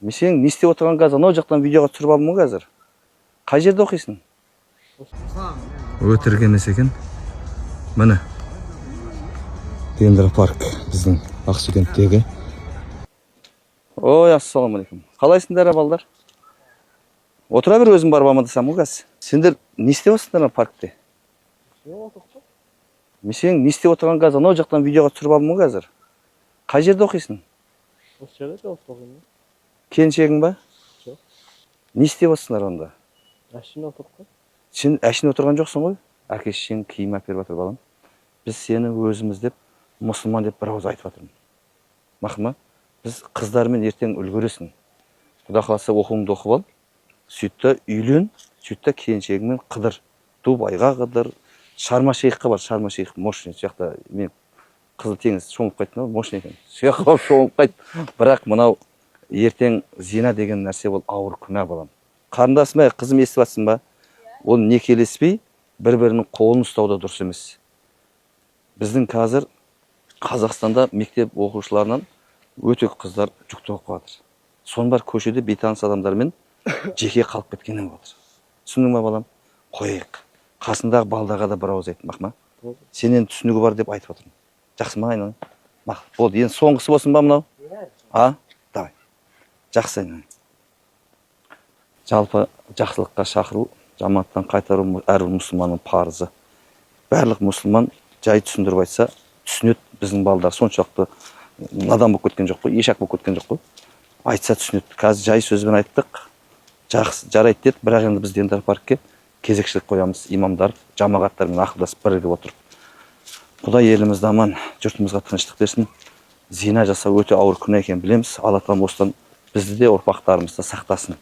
Мен сенің не істеп отырған қазір анау жақтан видеоға түсіріп алдым ғой қазір. Қай жерде оқисың? Өтірік емес екен. Міне. Дендропарк біздің Ақсүйкенттегі. Ой, ассалаумағалейкум. Қалайсыңдар балдар? Отыра бер, өзім барып амандасам ғой қазір. Сендер не істеп отырсыңдар паркте? Мен сенің не істеп отырған қазір анау жақтан видеоға түсіріп алдым ғой қазір. Қай жерде оқисың? Осы жерде оқимын. Келіншегің ба? Жоқ. Не істеп отырсыңдар онда? Әшейін отырып. Сен әшейін отырған жоқсың ғой? Әке-шешең киім әперіп жатыр балам. Біз сені өзіміз деп, мұсылман деп бір ауыз айтып жатырмын. Мақұл ма? Біз қыздармен ертең үлгересің. Құда қаласа оқуыңды оқып ал. Сөйтті үйлен, сөйтті келіншегіңмен қыдыр. Дубайға қыдыр. Шарма шейхқа бар, шарма шейх мощный. Сояқта мен Қызыл теңіз шомылып қайттым ғой, мощный екен. Сояққа шомылып қайт. Бірақ мынау ертең зина деген нәрсе ол ауыр күнә балам. Қарындасым, қызым естіп жатсың ба? Ол некелеспей бір-бірінің қолын ұстауда дұрыс емес. Біздің қазір Қазақстанда мектеп оқушыларынан өте қыздар жүкті болып жатыр. Соның бар көшеде бейтаныс адамдармен жеке қалып кеткенім отыр. Түсіндің ба балам? Қойық. Қасындағы балдаға да бір ауыз айтмақ ма? Сенен түсінігі бар деп айтып отырмын. Жақсы ма айналайын? Болды, енді соңғысы болсын ба мынау? Давай. Жақсы айналайын. Жалпы жақсылыққа шақыру, жамандықтан қайтару әрбір мұсылманның парызы. Барлық мұсылман жай түсіндіріп айтса, түсінеді. Біздің балдар соншалықты надан болып кеткен жоқ қой, ешак болып кеткен жоқ қой. Айтса түсінеді. Қазір жай сөзбен айттық. Жақсы, жарайды деді, бірақ енді біз Дендропаркке кезекшілік қоямыз. Имамдар, жамағаттармен ақылдасып бірігіп отырып. Құдай елімізді аман, жұртымызға тыныштық берсін. Зина жасау өте ауыр күнә екенін білеміз. Алла тағала осыдан бізді де ұрпақтарымызды сақтасын.